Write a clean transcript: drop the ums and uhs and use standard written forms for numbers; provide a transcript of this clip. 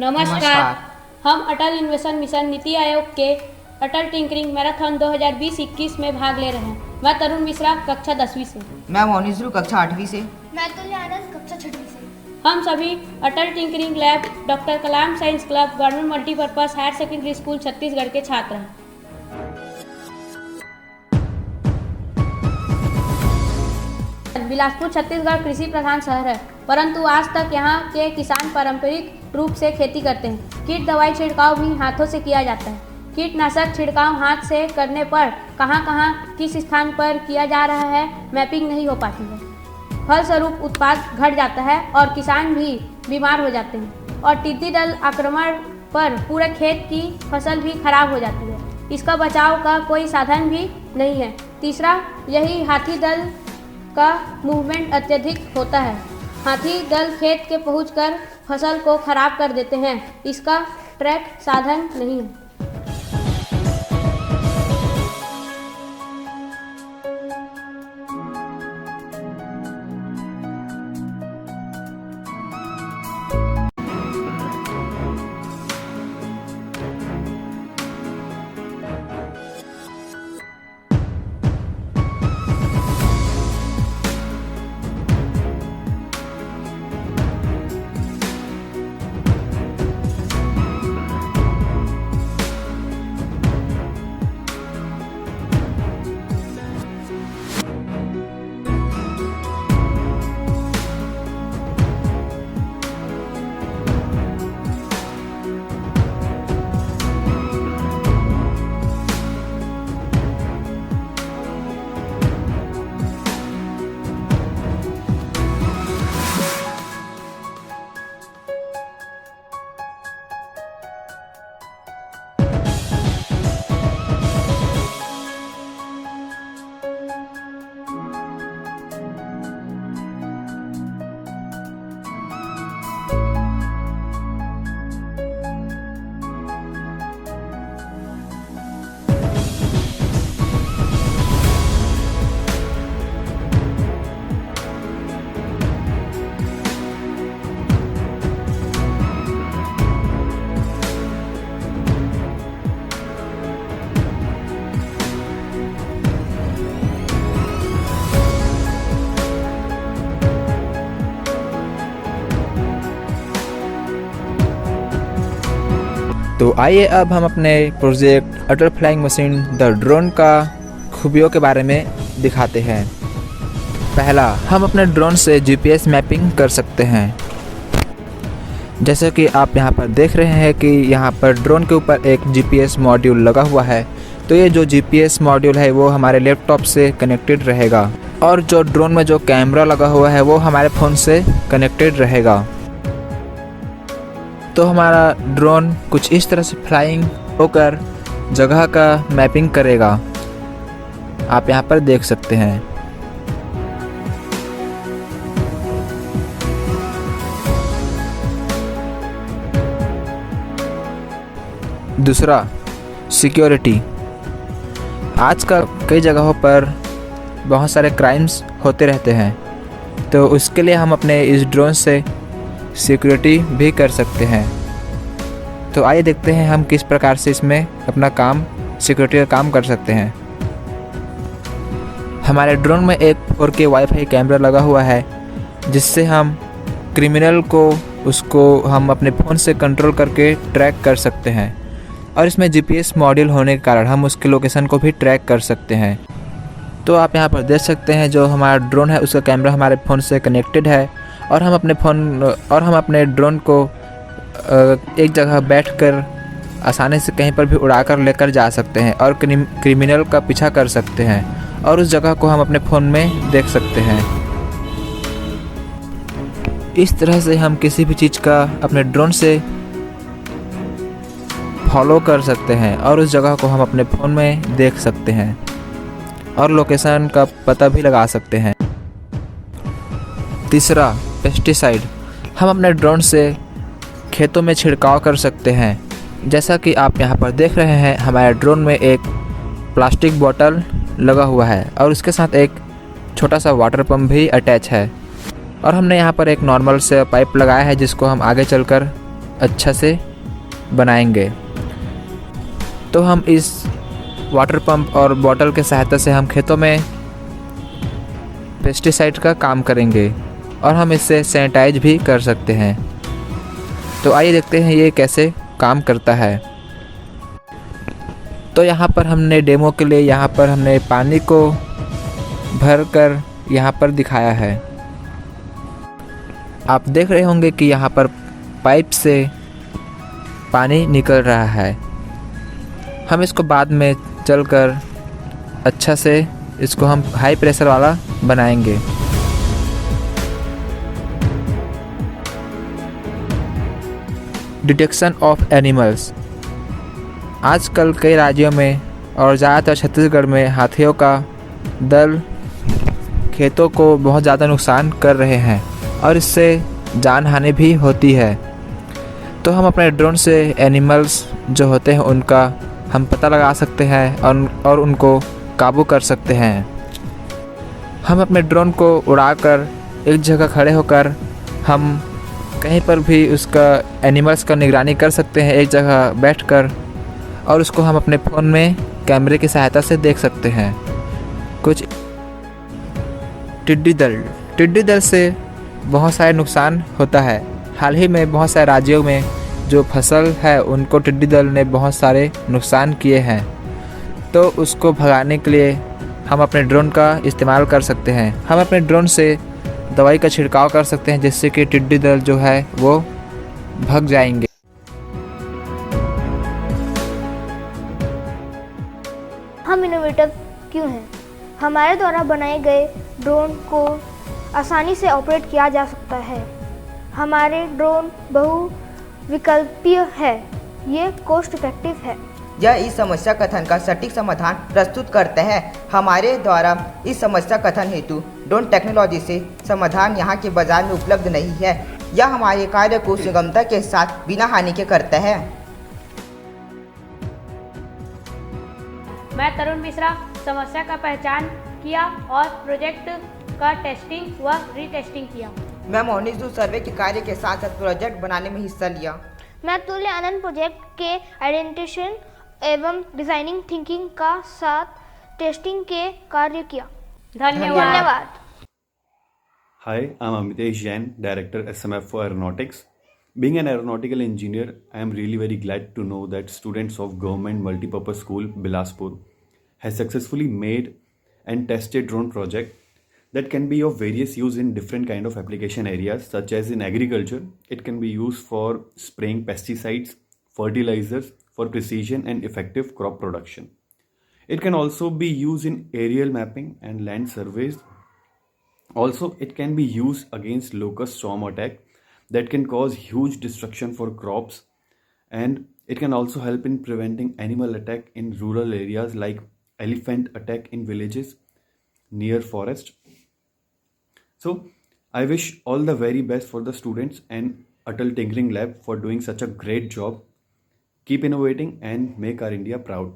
नमस्कार। हम अटल innovation mission NITI Aayog के अटल टिंकरिंग मैराथन 2020-21 में भाग ले रहे हैं। मैं तरुण मिश्रा कक्षा 10वीं से। मैं मोनिश्रू कक्षा 8वीं से। मैं तुल्यानंद कक्षा 6वीं से। हम सभी Atal tinkering lab doctor Kalam science club government multipurpose higher secondary school Chhattisgarh के छात्र हैं। बिलासपुर छत्तीसगढ़ कृषि प्रधान शहर है, परंतु आज तक यहाँ के किसान पारंपरिक रूप से खेती करते हैं। कीट दवाई छिड़काव भी हाथों से किया जाता है। कीटनाशक छिड़काव हाथ से करने पर कहाँ किस स्थान पर किया जा रहा है मैपिंग नहीं हो पाती है। फलस्वरूप उत्पाद घट जाता है और किसान भी बीमार हो जाते हैं और टिड्डी दल आक्रमण पर पूरे खेत की फसल भी खराब हो जाती है। इसका बचाव का कोई साधन भी नहीं है। तीसरा, यही हाथी दल का मूवमेंट अत्यधिक होता है। हाथी दल खेत के पहुंचकर फसल को खराब कर देते हैं। इसका ट्रैक साधन नहीं है। तो आइए अब हम अपने project Atal flying machine the drone का खूबियों के बारे में दिखाते हैं। पहला, हम अपने ड्रोन से जीपीएस मैपिंग कर सकते हैं। जैसे कि आप यहाँ पर देख रहे हैं कि यहाँ पर ड्रोन के ऊपर एक जीपीएस मॉड्यूल लगा हुआ है। तो ये जो जीपीएस मॉड्यूल है वो हमारे लैपटॉप से कनेक्टेड रहेगा और जो ड्रोन में जो कैमरा लगा हुआ है वो हमारे फ़ोन से कनेक्टेड रहेगा। तो हमारा ड्रोन कुछ इस तरह से फ्लाइंग होकर जगह का मैपिंग करेगा। आप यहाँ पर देख सकते हैं। दूसरा, सिक्योरिटी। आजकल कई जगहों पर बहुत सारे क्राइम्स होते रहते हैं, तो उसके लिए हम अपने इस ड्रोन से सिक्योरिटी भी कर सकते हैं। तो आइए देखते हैं हम किस प्रकार से इसमें अपना काम सिक्योरिटी का काम कर सकते हैं। हमारे ड्रोन में एक 4K वाईफाई कैमरा लगा हुआ है, जिससे हम क्रिमिनल को हम अपने फ़ोन से कंट्रोल करके ट्रैक कर सकते हैं और इसमें जीपीएस मॉड्यूल होने के कारण हम उसके लोकेशन को भी ट्रैक कर सकते हैं। तो आप यहाँ पर देख सकते हैं जो हमारा ड्रोन है उसका कैमरा हमारे फ़ोन से कनेक्टेड है और हम अपने ड्रोन को एक जगह बैठकर आसानी से कहीं पर भी उड़ाकर लेकर जा सकते हैं और क्रिमिनल का पीछा कर सकते हैं और उस जगह को हम अपने फ़ोन में देख सकते हैं। इस तरह से हम किसी भी चीज़ का अपने ड्रोन से फॉलो कर सकते हैं और उस जगह को हम अपने फ़ोन में देख सकते हैं और लोकेशन का पता भी लगा सकते हैं। तीसरा, पेस्टिसाइड। हम अपने ड्रोन से खेतों में छिड़काव कर सकते हैं। जैसा कि आप यहाँ पर देख रहे हैं, हमारे ड्रोन में एक प्लास्टिक बोतल लगा हुआ है और उसके साथ एक छोटा सा वाटर पंप भी अटैच है और हमने यहाँ पर एक नॉर्मल से पाइप लगाया है जिसको हम आगे चलकर अच्छा से बनाएंगे। तो हम इस वाटर पंप और बॉटल के सहायता से हम खेतों में पेस्टिसाइड का काम करेंगे और हम इससे सैनिटाइज भी कर सकते हैं। तो आइए देखते हैं ये कैसे काम करता है। तो यहाँ पर हमने डेमो के लिए यहाँ पर हमने पानी को भर कर यहाँ पर दिखाया है। आप देख रहे होंगे कि यहाँ पर पाइप से पानी निकल रहा है। हम इसको बाद में चलकर अच्छा से इसको हम हाई प्रेशर वाला बनाएंगे। Detection of animals. आजकल कई राज्यों में और ज़्यादातर छत्तीसगढ़ में हाथियों का दल खेतों को बहुत ज़्यादा नुकसान कर रहे हैं और इससे जान हानि भी होती है। तो हम अपने ड्रोन से एनिमल्स जो होते हैं उनका हम पता लगा सकते हैं और उनको काबू कर सकते हैं। हम अपने ड्रोन को उड़ाकर एक जगह खड़े होकर हम कहीं पर भी उसका एनिमल्स का निगरानी कर सकते हैं एक जगह बैठकर, और उसको हम अपने फ़ोन में कैमरे की सहायता से देख सकते हैं। कुछ टिड्डी दल से बहुत सारे नुकसान होता है। हाल ही में बहुत सारे राज्यों में जो फसल है उनको टिड्डी दल ने बहुत सारे नुकसान किए हैं। तो उसको भगाने के लिए हम अपने ड्रोन का इस्तेमाल कर सकते हैं। हम अपने ड्रोन से दवाई का छिड़काव कर सकते हैं जिससे कि टिड्डी दल जो है वो भाग जाएंगे। हम इनोवेटिव क्यों हैं? हमारे द्वारा बनाए गए ड्रोन को आसानी से ऑपरेट किया जा सकता है। हमारे ड्रोन बहुविकल्पीय है। ये कॉस्ट इफेक्टिव है। यह इस समस्या कथन का सटीक समाधान प्रस्तुत करते हैं। हमारे द्वारा इस समस्या कथन हेतु ड्रोन टेक्नोलॉजी से समाधान यहाँ के बाजार में उपलब्ध नहीं है। यह हमारे कार्य को सुगमता के साथ बिना हानि के करता है। मैं तरुण मिश्रा समस्या का पहचान किया और प्रोजेक्ट का टेस्टिंग व रीटेस्टिंग किया। मैं मोहनिजू सर्वे के कार्य के साथ साथ प्रोजेक्ट बनाने में हिस्सा लिया। मैं तुल्य आनंद प्रोजेक्ट के आइडेंटिफिकेशन एवं डिजाइनिंग थिंकिंग का साथ टेस्टिंग के कार्य किया। धन्यवाद। Hi, I'm Amitesh Jain, Director SMF for Aeronautics. Being an aeronautical engineer, I am really very glad to know that students of Government Multipurpose School, Bilaspur, has successfully made and tested drone project that can be of various use in different kind of application areas, such as in agriculture. It can be used for spraying pesticides, fertilizers for precision and effective crop production. It can also be used in aerial mapping and land surveys. Also, it can be used against locust swarm attack that can cause huge destruction for crops, and it can also help in preventing animal attack in rural areas like elephant attack in villages near forest. So, I wish all the very best for the students and Atal Tinkering Lab for doing such a great job. Keep innovating and make our India proud.